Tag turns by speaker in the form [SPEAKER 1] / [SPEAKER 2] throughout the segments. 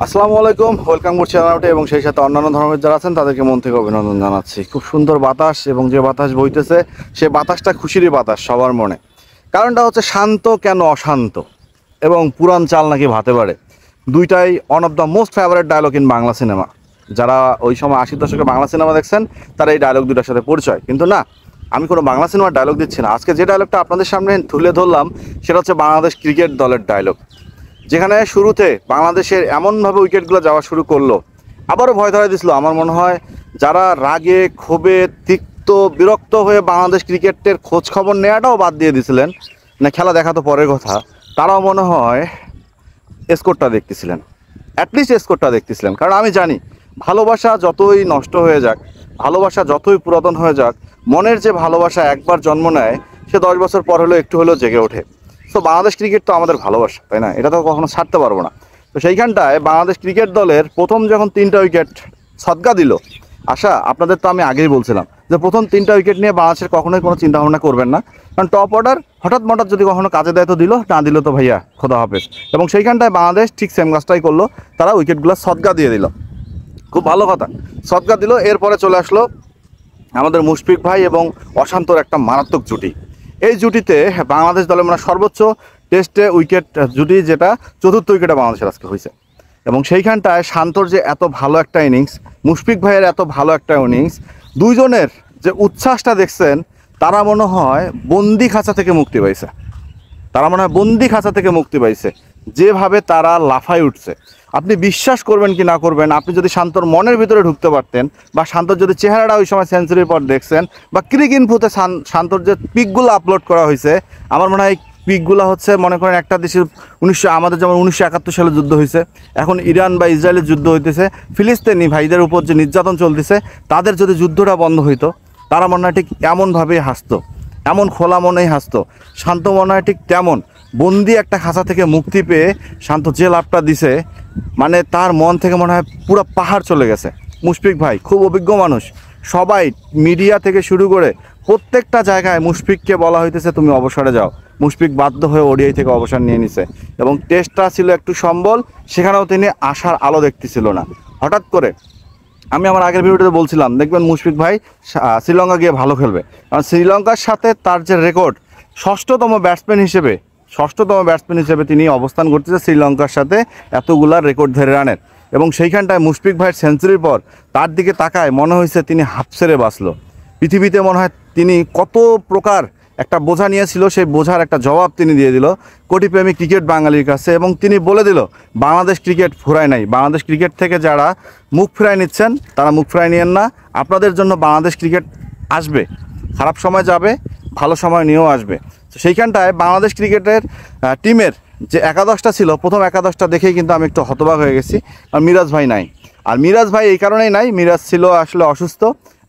[SPEAKER 1] আসসালামু আলাইকুম, ওয়েলকাম করছি চ্যানেলটি এবং সেই সাথে অন্যান্য ধর্মের যারা আছেন তাদেরকে মন থেকে অভিনন্দন জানাচ্ছি। খুব সুন্দর বাতাস এবং যে বাতাস বইতেছে সে বাতাসটা খুশিরই বাতাস সবার মনে। কারণটা হচ্ছে শান্ত কেন অশান্ত এবং পুরান চাল নাকি ভাতে পারে, দুইটাই one of the most favourite dialogue in Bangla cinema. যারা ওই সময় 80 দশকে বাংলা সিনেমা দেখছেন তারা এই ডায়লগ দুটার সাথে পরিচয়। কিন্তু না, আমি কোনো বাংলা সিনেমার ডায়লগ দিচ্ছি না। আজকে যে ডায়লগটা আপনাদের সামনে তুলে ধরলাম সেটা হচ্ছে বাংলাদেশ ক্রিকেট দলের ডায়লগ, যেখানে শুরুতে বাংলাদেশের এমনভাবে উইকেটগুলো যাওয়া শুরু করলো, আবারও ভয় ধরা দিছিল। আমার মনে হয় যারা রাগে ক্ষোভে তিক্ত বিরক্ত হয়ে বাংলাদেশ ক্রিকেটের খোঁজ খবর নেওয়াটাও বাদ দিয়ে দিছিলেন, না খেলা দেখা তো পরের কথা, তারাও মনে হয় স্কোরটা দেখতেছিলেন, অ্যাটলিস্ট স্কোরটা দেখতেছিলেন। কারণ আমি জানি ভালোবাসা যতই নষ্ট হয়ে যাক, ভালোবাসা যতই পুরাতন হয়ে যাক, মনের যে ভালোবাসা একবার জন্ম নেয় সে 10 বছর পর হলেও একটু হলেও জেগে ওঠে। তো বাংলাদেশ ক্রিকেট তো আমাদের ভালোবাসা, তাই না? এটা তো কখনো ছাড়তে পারবো না। তো সেইখানটায় বাংলাদেশ ক্রিকেট দলের প্রথম যখন 3টা উইকেট সদকা দিল, আপনাদের তো আমি আগেই বলছিলাম যে প্রথম 3টা উইকেট নিয়ে বাংলাদেশের কখনোই কোনো চিন্তা ভাবনা করবেন না, কারণ টপ অর্ডার হঠাৎ যদি কখনো কাজে দেয় তো দিল, না দিল তো ভাইয়া খোদা হাফেজ। এবং সেইখানটায় বাংলাদেশ ঠিক সেম কাজটাই করলো, তারা উইকেটগুলো সদকা দিয়ে দিল। খুব ভালো কথা, সদকা দিল। এরপরে চলে আসলো আমাদের মুশফিক ভাই এবং অশান্তর একটা মারাত্মক জুটি। এই জুটিতে বাংলাদেশ দলের মানে সর্বোচ্চ টেস্টে উইকেট জুটি, যেটা 4র্থ উইকেটে বাংলাদেশের আজকে হয়েছে। এবং সেইখানটায় শান্তর যে এত ভালো একটা ইনিংস, মুশফিক ভাইয়ের এত ভালো একটা ইনিংস, দুইজনের যে উচ্ছ্বাসটা দেখছেন, তারা মনে হয় বন্দি খাঁচা থেকে মুক্তি পাইছে। যেভাবে তারা লাফায় উঠছে, আপনি বিশ্বাস করবেন কি না করবেন, আপনি যদি শান্তর মনের ভিতরে ঢুকতে পারতেন, বা শান্তর যদি চেহারাটা ওই সময় সেঞ্চুরির পর দেখছেন, বা ক্রিক ইনফোতে শান্তর যে পিকগুলো আপলোড করা হয়েছে, আমার মনে হয় পিকগুলো হচ্ছে, মনে করেন একটা দেশের আমাদের যেমন 1971 সালে যুদ্ধ হয়েছে, এখন ইরান বা ইসরায়েলের যুদ্ধ হইতেছে, ফিলিস্তিনি ভাইদের উপর যে নির্যাতন চলতেছে, তাদের যদি যুদ্ধটা বন্ধ হইতো, তারা মনে হয় ঠিক এমনভাবেই হাসতো, এমন খোলা মনেই হাসতো। শান্ত মনে হয় ঠিক তেমন বন্দি একটা খাঁচা থেকে মুক্তি পেয়ে শান্ত যে লাভটা দিছে, মানে তার মন থেকে মনে হয় পুরো পাহাড় চলে গেছে। মুশফিক ভাই খুব অভিজ্ঞ মানুষ, সবাই মিডিয়া থেকে শুরু করে প্রত্যেকটা জায়গায় মুশফিককে বলা হইতেছে তুমি অবসরে যাও। মুশফিক বাধ্য হয়ে ওডিআই থেকে অবসর নিয়ে নিছে, এবং টেস্টটা ছিল একটু সম্বল, সেখানেও তিনি আশার আলো দেখতেছিল না। হঠাৎ করে আমি আমার আগের ভিডিওতে বলছিলাম, দেখবেন মুশফিক ভাই শ্রীলঙ্কা গিয়ে ভালো খেলবে, কারণ শ্রীলঙ্কার সাথে তার যে রেকর্ড, ষষ্ঠতম ব্যাটসম্যান হিসেবে তিনি অবস্থান করতেছে শ্রীলঙ্কার সাথে এতগুলা রেকর্ড ধরে রানের। এবং সেইখানটায় মুশফিক ভাইয়ের সেঞ্চুরির পর তার দিকে তাকায় মনে হয়েছে তিনি হাফ ছেড়ে বাঁচলো। পৃথিবীতে মনে হয় তিনি কত প্রকার একটা বোঝা নিয়েছিল, সেই বোঝার একটা জবাব তিনি দিয়ে দিল কোটিপ্রেমী ক্রিকেট বাঙালির কাছে। এবং তিনি বলে দিল বাংলাদেশ ক্রিকেট ফুরায় নাই, বাংলাদেশ ক্রিকেট থেকে যারা মুখ ফিরায় নিচ্ছেন তারা মুখ ফিরায় নিয়েন না, আপনাদের জন্য বাংলাদেশ ক্রিকেট আসবে, খারাপ সময় যাবে, ভালো সময় নিয়েও আসবে। তো সেইখানটায় বাংলাদেশ ক্রিকেটের টিমের যে একাদশটা ছিল, প্রথম একাদশটা দেখেই কিন্তু আমি একটু হতবাক হয়ে গেছি। আর মিরাজ ভাই নাই, আর মিরাজ ভাই এই কারণেই নাই, মিরাজ ছিল আসলে অসুস্থ,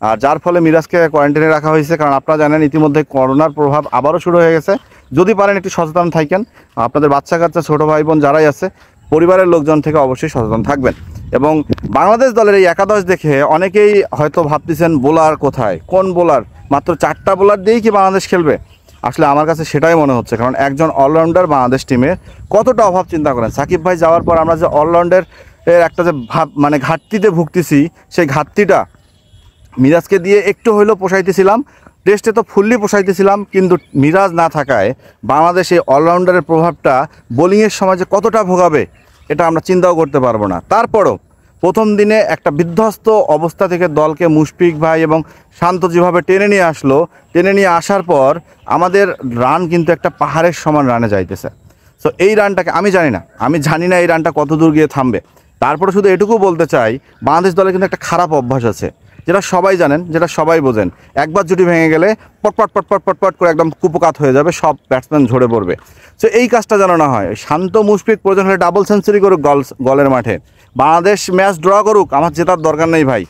[SPEAKER 1] আর যার ফলে মিরাজকে কোয়ারেন্টাইনে রাখা হয়েছে। কারণ আপনারা জানেন ইতিমধ্যে করোনার প্রভাব আবারও শুরু হয়ে গেছে। যদি পারেন একটু সচেতন থাকেন, আপনাদের বাচ্চা কাচ্চা ছোটো ভাই বোন যারাই আছে, পরিবারের লোকজন থেকে অবশ্যই সচেতন থাকবেন। এবং বাংলাদেশ দলের এই একাদশ দেখে অনেকেই হয়তো ভাবতেছেন বোলার কোথায়, কোন বোলার, মাত্র 4টা বোলার দিয়েই কি বাংলাদেশ খেলবে? আসলে আমার কাছে সেটাই মনে হচ্ছে, কারণ একজন অলরাউন্ডার বাংলাদেশ টিমের কতটা অভাব চিন্তা করেন। সাকিব ভাই যাওয়ার পর আমরা যে অলরাউন্ডার একটা যে মানে ঘাটতিতে ভুগতেছি, সেই ঘাটতিটা মিরাজকে দিয়ে একটু হইলেও পোষাইতেছিলাম, টেস্টে তো ফুললি পোষাইতেছিলাম, কিন্তু মিরাজ না থাকায় বাংলাদেশ এই অলরাউন্ডারের প্রভাবটা বোলিংয়ের সময় যে কতটা ভোগাবে এটা আমরা চিন্তাও করতে পারবো না। তারপরও প্রথম দিনে একটা বিধ্বস্ত অবস্থা থেকে দলকে মুশফিক ভাই এবং শান্ত যেভাবে টেনে নিয়ে আসার পর আমাদের রান কিন্তু একটা পাহাড়ের সমান রানে যাইতেছে। সো এই রানটাকে আমি জানি না এই রানটা কত দূর গিয়ে থামবে। তারপরে শুধু এটুকু বলতে চাই, বাংলাদেশ দলের কিন্তু একটা খারাপ অভ্যাস আছে, যেটা সবাই জানেন, যেটা সবাই বোঝেন। একবার জুটি ভেঙে গেলে পটপট করে একদম কুপকাত হয়ে যাবে, সব ব্যাটসম্যান ঝরে পড়বে। সো এই কাজটা যেন না হয়। শান্ত মুশফিক প্রয়োজন হলে ডাবল সেঞ্চুরি করুক গলের মাঠে, বাংলাদেশ ম্যাচ ড্র করুক, আমার জেতার দরকার নেই ভাই।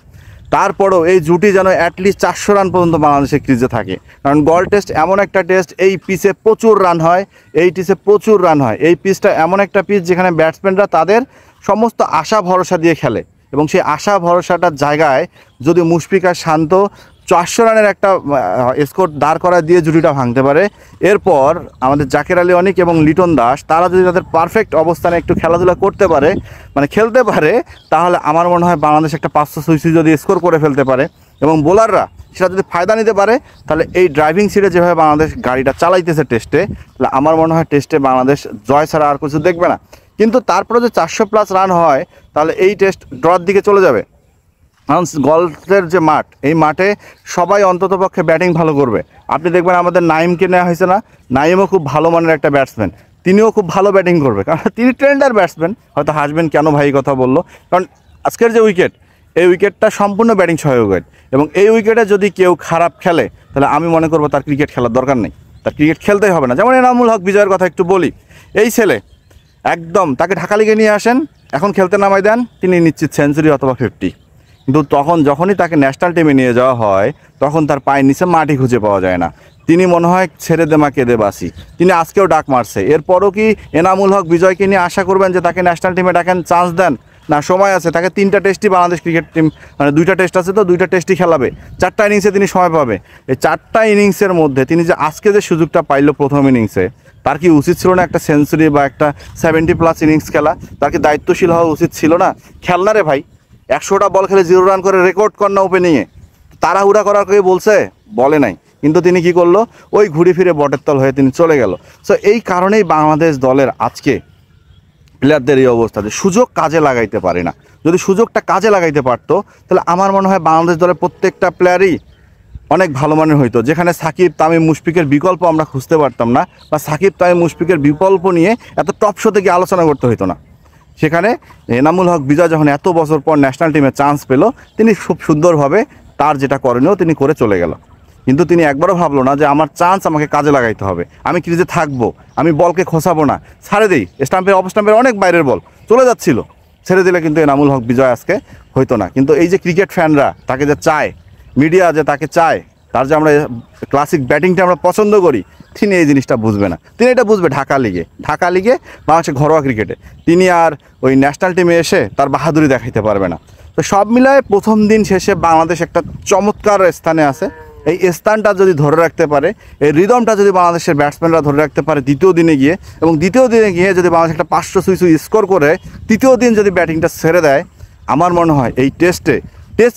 [SPEAKER 1] তারপরেও এই জুটি যেন অ্যাটলিস্ট 400 রান পর্যন্ত বাংলাদেশের ক্রিজে থাকে, কারণ গল টেস্ট এমন একটা টেস্ট, এই পিচে প্রচুর রান হয়, এই পিচটা এমন একটা পিচ যেখানে ব্যাটসম্যানরা তাদের সমস্ত আশা ভরসা দিয়ে খেলে, এবং সেই আশা ভরসাটার জায়গায় যদি মুশফিক আর শান্ত 400 রানের একটা স্কোর দাঁড় করা দিয়ে জুটিটা ভাঙতে পারে। এরপর আমাদের জাকের আলী অনিক এবং লিটন দাস তারা যদি তাদের পারফেক্ট অবস্থানে একটু খেলাধুলা করতে পারে, মানে খেলতে পারে, তাহলে আমার মনে হয় বাংলাদেশ একটা 500-600 যদি স্কোর করে ফেলতে পারে এবং বোলাররা সেটা যদি ফায়দা নিতে পারে, তাহলে এই ড্রাইভিং সিটে যেভাবে বাংলাদেশ গাড়িটা চালাইতেছে টেস্টে, তাহলে আমার মনে হয় টেস্টে বাংলাদেশ জয় ছাড়া আর কিছু দেখবে না। কিন্তু তারপরে যে 400+ রান হয়, তাহলে এই টেস্ট ড্রর দিকে চলে যাবে। কারণ গলফের যে মাঠ, এই মাঠে সবাই অন্ততপক্ষে ব্যাটিং ভালো করবে। আপনি দেখবেন আমাদের নাইমকে নেওয়া হয়েছে না, নাইমও খুব ভালো মানের একটা ব্যাটসম্যান, তিনিও খুব ভালো ব্যাটিং করবে, কারণ তিনি ট্রেন্ডার ব্যাটসম্যান। হয়তো হাসবেন কেন ভাই কথা বললো, কারণ আজকের যে উইকেট, এই উইকেটটা সম্পূর্ণ ব্যাটিং সহায়ক উইকেট, এবং এই উইকেটে যদি কেউ খারাপ খেলে তাহলে আমি মনে করবো তার ক্রিকেট খেলার দরকার নেই, তার ক্রিকেট খেলতেই হবে না। যেমন এনামুল হক বিজয়ের কথা একটু বলি, এই ছেলে একদম তাকে ঢাকা লিগে নিয়ে আসেন, এখন খেলতে নামাই দেন, তিনি নিশ্চিত সেঞ্চুরি অথবা 50। কিন্তু যখনই তাকে ন্যাশনাল টিমে নিয়ে যাওয়া হয়, তখন তার পায়ের নিচে মাটি খুঁজে পাওয়া যায় না, তিনি মনে হয় ছেড়ে দে মা কেঁদে বাসি। তিনি আজকেও ডাক মারছে, এরপরও কি এনামুল হক বিজয়কে নিয়ে আশা করবেন যে তাকে ন্যাশনাল টিমে ডাকেন, চান্স দেন? না, সময় আছে, তাকে 3টা টেস্টই বাংলাদেশ ক্রিকেট টিম, মানে 2টা টেস্ট আছে তো 2টা টেস্টই খেলাবে, 4টা ইনিংসে তিনি সময় পাবে। এই 4টা ইনিংসের মধ্যে তিনি যে আজকে যে সুযোগটা পাইলো প্রথম ইনিংসে, তার কি উচিত ছিল না একটা সেঞ্চুরি বা একটা 70+ ইনিংস খেলা? তার কি দায়িত্বশীল হওয়া উচিত ছিল না? খেলনা রে ভাই, 100টা বল খেলে 0 রান করে রেকর্ড কর না ওপেনিংয়ে, তাড়াহুড়া করার কেউ বলছে? বলে নাই। কিন্তু তিনি কি করলো, ওই ঘুরে ফিরে বটের তল হয়ে তিনি চলে গেল। সো এই কারণেই বাংলাদেশ দলের আজকে প্লেয়ারদের এই অবস্থা, যে সুযোগ কাজে লাগাইতে পারে না। যদি সুযোগটা কাজে লাগাইতে পারতো, তাহলে আমার মনে হয় বাংলাদেশ দলের প্রত্যেকটা প্লেয়ারই অনেক ভালো মানের হইতো, যেখানে সাকিব তামিম মুশফিকের বিকল্প আমরা খুঁজতে পারতাম না, বা সাকিব তামিম মুশফিকের বিকল্প নিয়ে এত টপ শোতে গিয়ে আলোচনা করতে হইতো না। সেখানে এনামুল হক বিজয় যখন এত বছর পর ন্যাশনাল টিমে চান্স পেল, তিনি খুব সুন্দরভাবে তার যেটা করণীয় তিনি করে চলে গেল। কিন্তু তিনি একবারও ভাবলো না যে আমার চান্স আমাকে কাজে লাগাইতে হবে, আমি ক্রিজে থাকবো, আমি বলকে খোসাবো না, ছাড়ে দিই, স্টাম্পের অফ স্টাম্পের অনেক বাইরের বল চলে যাচ্ছিল, ছেড়ে দিলে কিন্তু এনামুল হক বিজয় আজকে হইতো না। কিন্তু এই যে ক্রিকেট ফ্যানরা তাকে যে চায়, মিডিয়া যে তাকে চায়, তার যে আমরা ক্লাসিক ব্যাটিংটা আমরা পছন্দ করি, তিনি এই জিনিসটা বুঝবে না। তিনি এটা বুঝবে ঢাকা লিগে বাংলাদেশের ঘরোয়া ক্রিকেটে, তিনি আর ওই ন্যাশনাল টিমে এসে তার বাহাদুরি দেখাইতে পারবে না। তো সব মিলায় প্রথম দিন শেষে বাংলাদেশ একটা চমৎকার স্থানে আছে। এই স্থানটা যদি ধরে রাখতে পারে, এই রিদমটা যদি বাংলাদেশের ব্যাটসম্যানরা ধরে রাখতে পারে দ্বিতীয় দিনে গিয়ে, এবং দ্বিতীয় দিনে গিয়ে যদি বাংলাদেশ একটা 500 স্কোর করে তৃতীয় দিন যদি ব্যাটিংটা ছেড়ে দেয়, আমার মনে হয় এই টেস্ট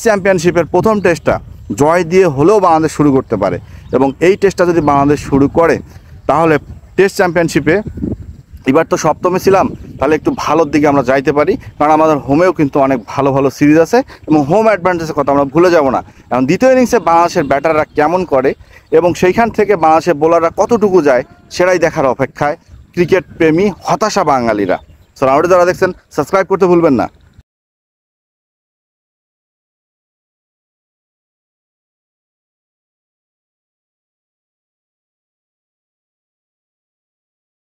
[SPEAKER 1] চ্যাম্পিয়নশিপের প্রথম টেস্টটা জয় দিয়ে হলেও বাংলাদেশ শুরু করতে পারে। এবং এই টেস্টটা যদি বাংলাদেশ শুরু করে, তাহলে টেস্ট চ্যাম্পিয়নশিপে এবার তো সপ্তমে ছিলাম, তাহলে একটু ভালোর দিকে আমরা যাইতে পারি, কারণ আমাদের হোমেও কিন্তু অনেক ভালো ভালো সিরিজ আছে, এবং হোম অ্যাডভান্টেজের কথা আমরা ভুলে যাব না। এখন দ্বিতীয় ইনিংসে বাংলাদেশের ব্যাটাররা কেমন করে এবং সেইখান থেকে বাংলাদেশের বোলাররা কতটুকু যায়, সেটাই দেখার অপেক্ষায় ক্রিকেট প্রেমী হতাশা বাঙালিরা। সো আমাদের যারা দেখছেন, সাবস্ক্রাইব করতে ভুলবেন না।